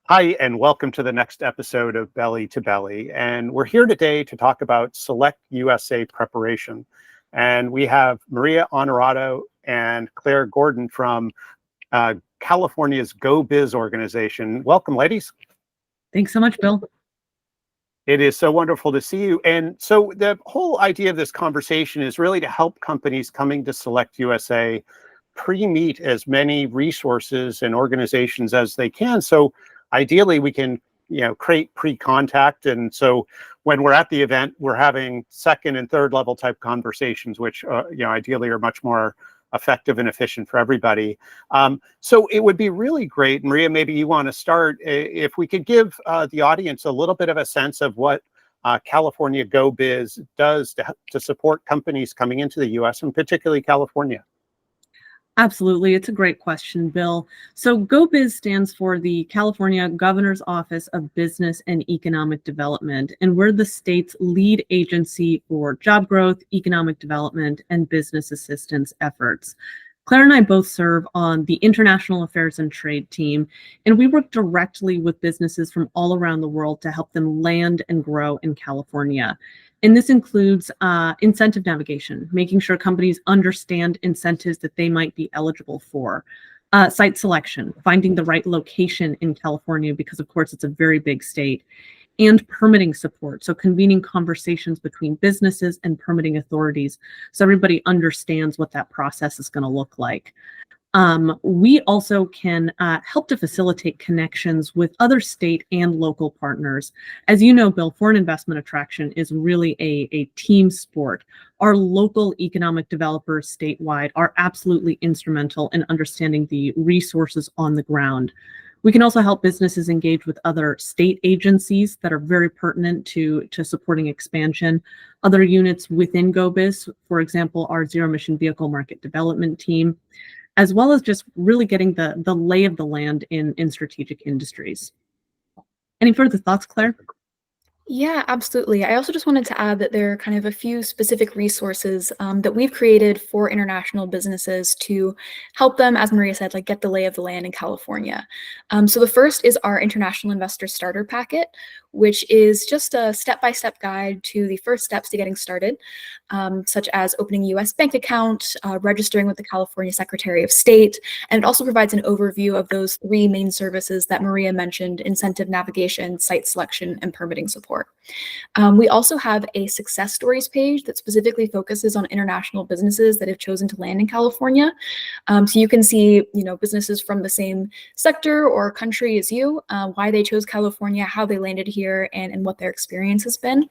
Hi, and welcome to the next episode of Belly to Belly. And we're here today to talk about SelectUSA preparation. And we have Maria Onorato and Claire Gordon from California's Go Biz organization. Welcome, ladies. Thanks so much, Bill. It is so wonderful to see you. And so the whole idea of this conversation is really to help companies coming to SelectUSA pre-meet as many resources and organizations as they can. So ideally, we can, create pre-contact. And so when we're at the event, we're having second and third level type conversations, which, ideally are much more effective and efficient for everybody. So it would be really great, Maria, maybe you want to start, if we could give the audience a little bit of a sense of what California Go Biz does to support companies coming into the US and particularly California. Absolutely. It's a great question, Bill. So GoBiz stands for the California Governor's Office of Business and Economic Development, and we're the state's lead agency for job growth, economic development, and business assistance efforts. Claire and I both serve on the International Affairs and Trade team, and we work directly with businesses from all around the world to help them land and grow in California. And this includes incentive navigation, making sure companies understand incentives that they might be eligible for. Site selection, finding the right location in California, because of course it's a very big state. And permitting support, so convening conversations between businesses and permitting authorities so everybody understands what that process is going to look like. We also can help to facilitate connections with other state and local partners. As you know, Bill, foreign investment attraction is really a team sport. Our local economic developers statewide are absolutely instrumental in understanding the resources on the ground. We can also help businesses engage with other state agencies that are very pertinent to supporting expansion. Other units within GoBiz, for example, our zero emission vehicle market development team, as well as just really getting the lay of the land in strategic industries. Any further thoughts, Claire? Yeah, absolutely. I also just wanted to add that there are kind of a few specific resources that we've created for international businesses to help them, as Maria said, like get the lay of the land in California. So the first is our International Investor Starter Packet, which is just a step-by-step guide to the first steps to getting started, such as opening a U.S. bank account, registering with the California Secretary of State, and it also provides an overview of those three main services that Maria mentioned: incentive navigation, site selection, and permitting support. We also have a success stories page that specifically focuses on international businesses that have chosen to land in California. So you can see, businesses from the same sector or country as you, why they chose California, how they landed here, and what their experience has been.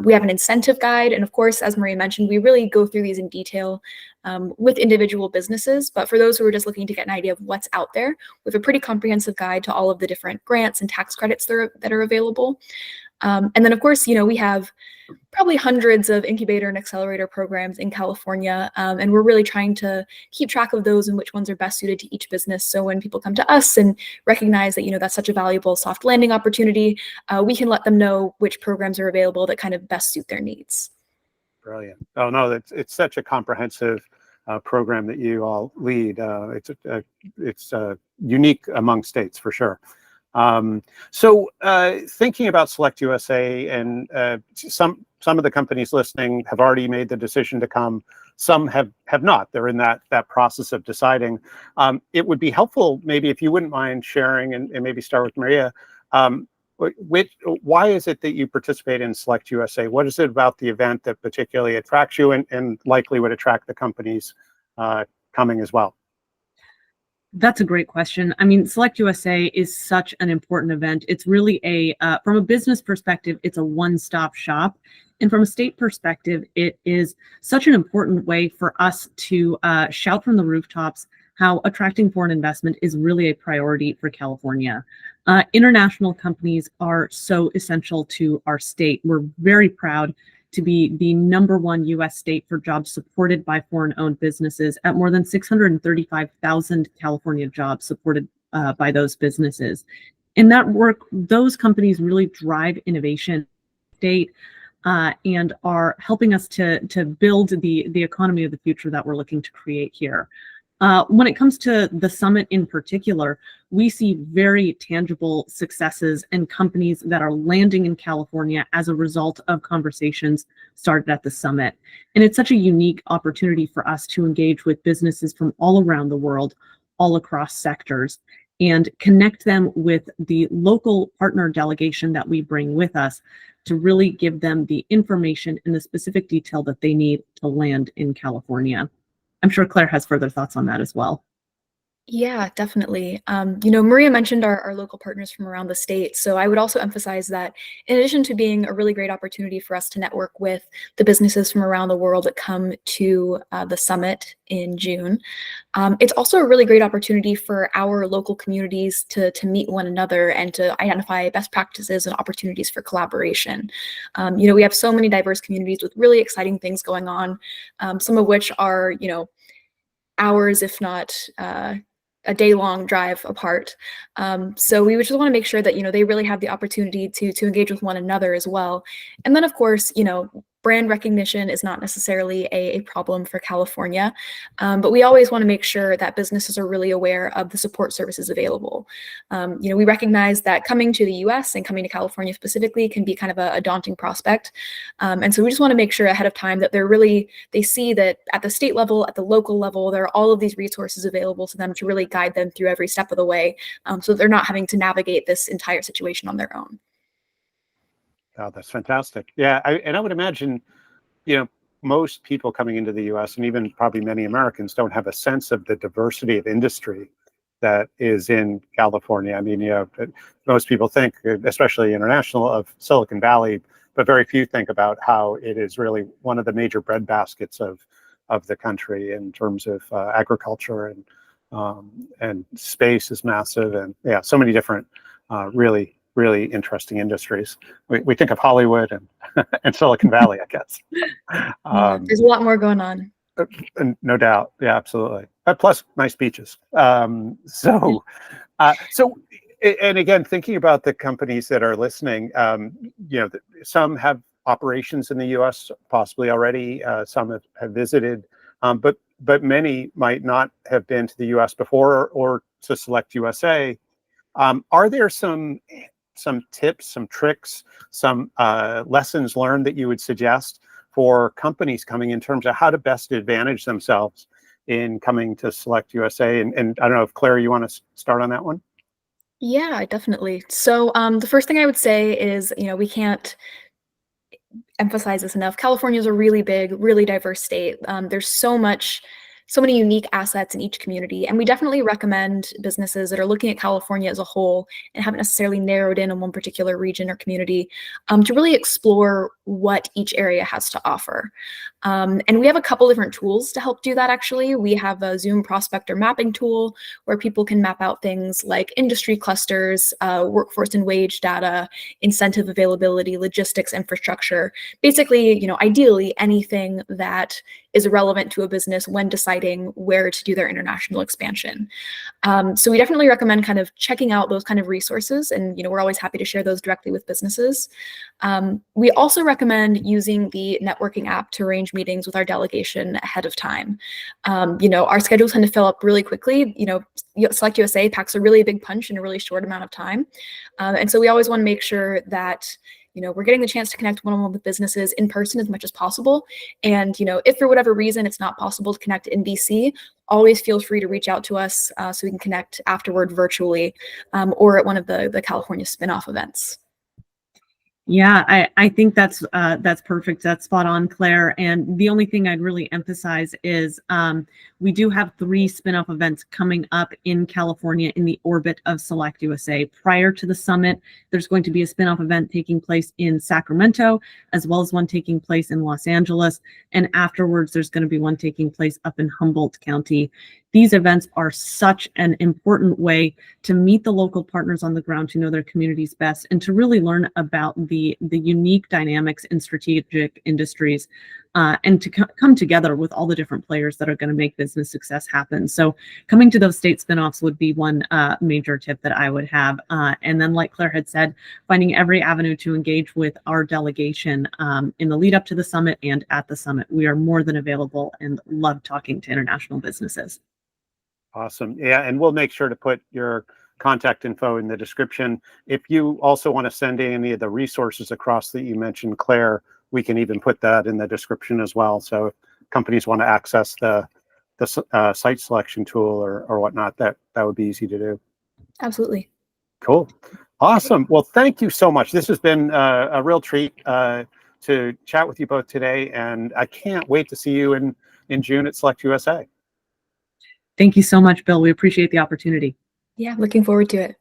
We have an incentive guide, and of course, as Maria mentioned, we really go through these in detail with individual businesses, but for those who are just looking to get an idea of what's out there, we have a pretty comprehensive guide to all of the different grants and tax credits that are available. And then, of course, we have probably hundreds of incubator and accelerator programs in California, and we're really trying to keep track of those and which ones are best suited to each business. So when people come to us and recognize that, that's such a valuable soft landing opportunity, we can let them know which programs are available that kind of best suit their needs. Brilliant. Oh, no, it's such a comprehensive program that you all lead. It's unique among states for sure. So thinking about SelectUSA, and some of the companies listening have already made the decision to come. Some have not. They're in that process of deciding. It would be helpful, maybe, if you wouldn't mind sharing, and maybe start with Maria. Why is it that you participate in SelectUSA? What is it about the event that particularly attracts you and likely would attract the companies coming as well? That's a great question. I mean, SelectUSA is such an important event. It's really from a business perspective, it's a one-stop shop. And from a state perspective, it is such an important way for us to shout from the rooftops how attracting foreign investment is really a priority for California. International companies are so essential to our state. We're very proud to be the #1 U.S. state for jobs supported by foreign-owned businesses, at more than 635,000 California jobs supported by those businesses. In that work, those companies really drive innovation in the state and are helping us to build the economy of the future that we're looking to create here. When it comes to the summit in particular, we see very tangible successes and companies that are landing in California as a result of conversations started at the summit. And it's such a unique opportunity for us to engage with businesses from all around the world, all across sectors, and connect them with the local partner delegation that we bring with us to really give them the information and the specific detail that they need to land in California. I'm sure Claire has further thoughts on that as well. Yeah, definitely. Maria mentioned our local partners from around the state. So I would also emphasize that in addition to being a really great opportunity for us to network with the businesses from around the world that come to the summit in June, it's also a really great opportunity for our local communities to meet one another and to identify best practices and opportunities for collaboration. We have so many diverse communities with really exciting things going on, some of which are, hours, if not a day-long drive apart. So we would just want to make sure that, they really have the opportunity to engage with one another as well. And then, of course, brand recognition is not necessarily a problem for California, but we always want to make sure that businesses are really aware of the support services available. We recognize that coming to the US and coming to California specifically can be kind of a daunting prospect. And so we just want to make sure ahead of time that they see that at the state level, at the local level, there are all of these resources available to them to really guide them through every step of the way, so that they're not having to navigate this entire situation on their own. Oh, that's fantastic. Yeah, and I would imagine, most people coming into the U.S. and even probably many Americans don't have a sense of the diversity of industry that is in California. I mean, most people think, especially international, of Silicon Valley, but very few think about how it is really one of the major breadbaskets of the country in terms of agriculture, and space is massive, and yeah, so many different really interesting industries. We think of Hollywood and Silicon Valley, I guess. There's a lot more going on. No doubt. Yeah, absolutely. Plus nice beaches. So and again, thinking about the companies that are listening, some have operations in the U.S. possibly already. Some have visited, but many might not have been to the U.S. before or to SelectUSA. Are there some tips, some tricks, some lessons learned that you would suggest for companies coming in terms of how to best advantage themselves in coming to SelectUSA? And I don't know if Claire, you want to start on that one? Yeah, definitely. So the first thing I would say is, we can't emphasize this enough. California is a really big, really diverse state. There's so many unique assets in each community. And we definitely recommend businesses that are looking at California as a whole and haven't necessarily narrowed in on one particular region or community, to really explore what each area has to offer. And we have a couple different tools to help do that, actually. We have a Zoom prospector mapping tool where people can map out things like industry clusters, workforce and wage data, incentive availability, logistics infrastructure, basically, ideally anything that is relevant to a business when deciding where to do their international expansion. So we definitely recommend kind of checking out those kind of resources, and we're always happy to share those directly with businesses. We also recommend using the networking app to arrange meetings with our delegation ahead of time. Our schedules tend to fill up really quickly. SelectUSA packs a really big punch in a really short amount of time. And so we always want to make sure that we're getting the chance to connect one-on-one with businesses in person as much as possible. And, if for whatever reason it's not possible to connect in DC, always feel free to reach out to us so we can connect afterward virtually, or at one of the California spin-off events. Yeah, I think that's perfect. That's spot on, Claire. And the only thing I'd really emphasize is we do have 3 spin-off events coming up in California in the orbit of SelectUSA. Prior to the summit, there's going to be a spin-off event taking place in Sacramento, as well as one taking place in Los Angeles. And afterwards, there's going to be one taking place up in Humboldt County. These events are such an important way to meet the local partners on the ground, to know their communities best, and to really learn about the unique dynamics in strategic industries, and to come together with all the different players that are going to make business success happen. So coming to those state spinoffs would be one major tip that I would have. And then, like Claire had said, finding every avenue to engage with our delegation in the lead up to the summit and at the summit. We are more than available and love talking to international businesses. Awesome. Yeah, and we'll make sure to put your contact info in the description. If you also want to send any of the resources across that you mentioned, Claire, we can even put that in the description as well. So if companies want to access the site selection tool or whatnot, that would be easy to do. Absolutely. Cool. Awesome. Well, thank you so much. This has been a real treat to chat with you both today, and I can't wait to see you in June at SelectUSA. Thank you so much, Bill. We appreciate the opportunity. Yeah, looking forward to it.